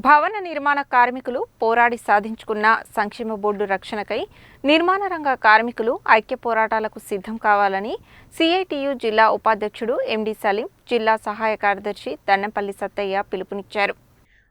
భవన నిర్మాణ కార్మికులు పోరాడి సాధించుకున్న సంక్షేమ బోర్డు రక్షణకై నిర్మాణ రంగ కార్మికులు ఐక్య పోరాటాలకు సిద్ధం కావాలని సిఐటియు జిల్లా ఉపాధ్యక్షుడు ఎండి సలీం, జిల్లా సహాయ కార్యదర్శి దండంపల్లి సత్తయ్య పిలుపునిచ్చారు.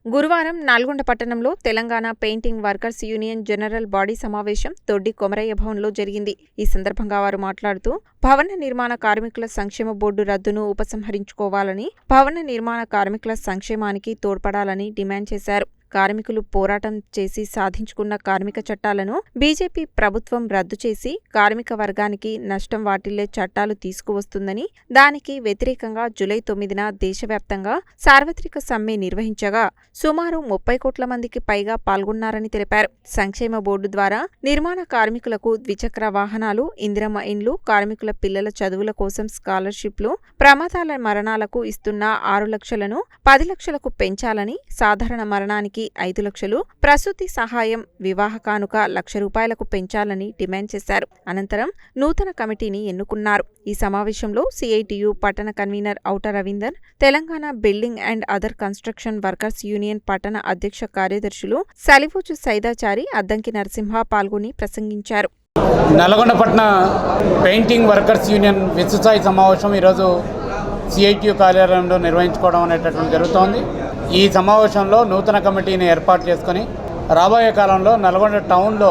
గురువారం నల్గొండ పట్టణంలో Telangana painting workers union general body సమావేశం దొడ్డి కొమరయ్య భవన్లో జరిగింది. ఈ సందర్భంగా వారు మాట్లాడుతూ భవన నిర్మాణ కార్మికుల సంక్షేమ బోర్డు రద్దును ఉపసంహరించుకోవాలని, భవన నిర్మాణ కార్మికుల సంక్షేమానికి తోడ్పడాలని డిమాండ్ చేశారు. కార్మికులు పోరాటం చేసి సాధించుకున్న కార్మిక చట్టాలను బీజేపీ ప్రభుత్వం రద్దు చేసి కార్మిక వర్గానికి నష్టం వాటిల్లే చట్టాలు తీసుకువస్తుందని, దానికి వ్యతిరేకంగా జూలై 9న దేశవ్యాప్తంగా సార్వత్రిక సమ్మె నిర్వహించగా సుమారు 30 కోట్ల మందికి పైగా పాల్గొన్నారని తెలిపారు. సంక్షేమ బోర్డు ద్వారా నిర్మాణ కార్మికులకు ద్విచక్ర వాహనాలు, ఇందిరమ్మ ఇండ్లు, కార్మికుల పిల్లల చదువుల కోసం స్కాలర్షిప్లు, ప్రమాదాల మరణాలకు ఇస్తున్న 6 లక్షలను 10 లక్షలకు పెంచాలని, సాధారణ మరణానికి 5 లక్షలు, ప్రసూతి సహాయం, వివాహ కానుక 1,00,000 రూపాయలకు పెంచాలని డిమాండ్ చేశారు. అనంతరం నూతన కమిటీని ఎన్నుకున్నారు. ఈ సమావేశంలో సిఐటియు పట్టణ convener ఔట Ravinder, Telangana building and other construction workers union పట్టణ అధ్యక్ష కార్యదర్శులు సలివోజు సైదాచారి, అద్దంకి నరసింహ పాల్గొని ప్రసంగించారు. నల్గొండ పట్టణ పెయింటింగ్ వర్కర్స్ యూనియన్ విశ్వస్థాయి సమావేశం ఈరోజు సిఐటియు కార్యాలయంలో నిర్వహించుకోవడం అనేటటువంటి జరుగుతోంది. ఈ సమావేశంలో నూతన కమిటీని ఏర్పాటు చేసుకొని రాబోయే కాలంలో నల్గొండ టౌన్లో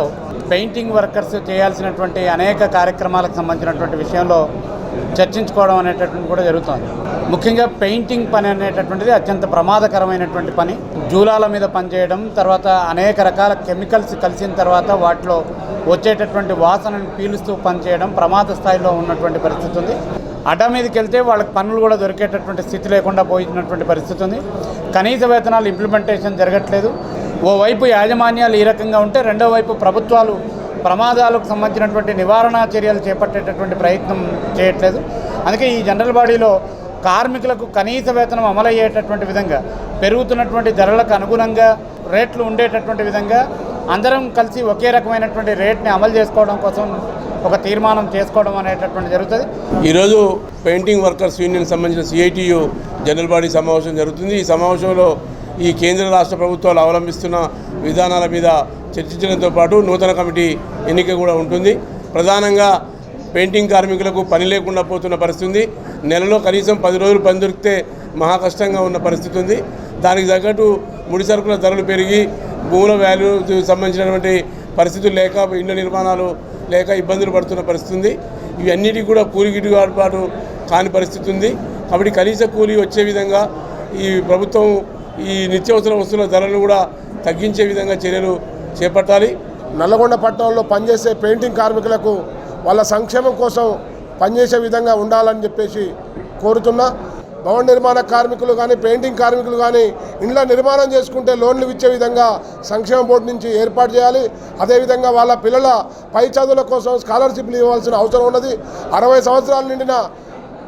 పెయింటింగ్ వర్కర్స్ చేయాల్సినటువంటి అనేక కార్యక్రమాలకు సంబంధించినటువంటి విషయంలో చర్చించుకోవడం అనేటటువంటి కూడా జరుగుతోంది. ముఖ్యంగా పెయింటింగ్ పని అనేటటువంటిది అత్యంత ప్రమాదకరమైనటువంటి పని. జూలాల మీద పనిచేయడం, తర్వాత అనేక రకాల కెమికల్స్ కలిసిన తర్వాత వాటిలో వచ్చేటటువంటి వాసనను పీలుస్తూ పనిచేయడం ప్రమాద స్థాయిలో ఉన్నటువంటి పరిస్థితి ఉంది. అడ్డా మీదకి వెళ్తే వాళ్ళకి పనులు కూడా దొరికేటటువంటి స్థితి లేకుండా పోయినటువంటి పరిస్థితి ఉంది. కనీస వేతనాలు ఇంప్లిమెంటేషన్ జరగట్లేదు. ఓవైపు యాజమాన్యాలు ఈ రకంగా ఉంటే, రెండో వైపు ప్రభుత్వాలు ప్రమాదాలకు సంబంధించినటువంటి నివారణ చర్యలు చేపట్టేటటువంటి ప్రయత్నం చేయట్లేదు. అందుకే ఈ జనరల్ బాడీలో కార్మికులకు కనీస వేతనం అమలయ్యేటటువంటి విధంగా, పెరుగుతున్నటువంటి ధరలకు అనుగుణంగా రేట్లు ఉండేటటువంటి విధంగా అందరం కలిసి ఒకే రకమైనటువంటి రేట్ని అమలు చేసుకోవడం కోసం ఒక తీర్మానం చేసుకోవడం అనేటటువంటి జరుగుతుంది. ఈరోజు పెయింటింగ్ వర్కర్స్ యూనియన్ సంబంధించిన సిఐటియు జనరల్ బాడీ సమావేశం జరుగుతుంది. ఈ సమావేశంలో ఈ కేంద్ర రాష్ట్ర ప్రభుత్వాలు అవలంబిస్తున్న విధానాల మీద చర్చించడంతో పాటు నూతన కమిటీ ఎన్నిక కూడా ఉంటుంది. ప్రధానంగా పెయింటింగ్ కార్మికులకు పని లేకుండా పోతున్న పరిస్థితి ఉంది. నెలలో కనీసం 10 రోజులు పని దొరికితే మహా కష్టంగా ఉన్న పరిస్థితి ఉంది. దానికి తగ్గట్టు ముడి సరుకుల ధరలు పెరిగి భూముల వాల్యూ సంబంధించినటువంటి పరిస్థితులు లేక, ఇళ్ల నిర్మాణాలు లేక ఇబ్బందులు పడుతున్న పరిస్థితి ఉంది. ఇవన్నిటికీ కూడా కూలి గిట్టుబాటు కాని పరిస్థితి ఉంది. కాబట్టి కనీస కూలీ వచ్చే విధంగా ఈ ప్రభుత్వం ఈ నిత్యావసర వస్తువుల ధరలను కూడా తగ్గించే విధంగా చర్యలు చేపట్టాలి. నల్లగొండ పట్టణంలో పనిచేసే పెయింటింగ్ కార్మికులకు వాళ్ళ సంక్షేమం కోసం పనిచేసే విధంగా ఉండాలని చెప్పేసి కోరుతున్నా. భవన నిర్మాణ కార్మికులు కానీ, పెయింటింగ్ కార్మికులు కానీ ఇండ్ల నిర్మాణం చేసుకుంటే లోన్లు ఇచ్చే విధంగా సంక్షేమ బోర్డు నుంచి ఏర్పాటు చేయాలి. అదేవిధంగా వాళ్ళ పిల్లల పై చదువుల కోసం స్కాలర్షిప్లు ఇవ్వాల్సిన అవసరం ఉన్నది. 60 సంవత్సరాలు నిండిన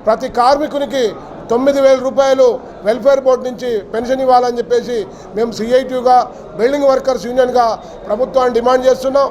ప్రతి కార్మికునికి 9,000 రూపాయలు వెల్ఫేర్ బోర్డు నుంచి పెన్షన్ ఇవ్వాలని చెప్పేసి మేము సిఐటియుగా, బిల్డింగ్ వర్కర్స్ యూనియన్గా ప్రభుత్వాన్ని డిమాండ్ చేస్తున్నాం.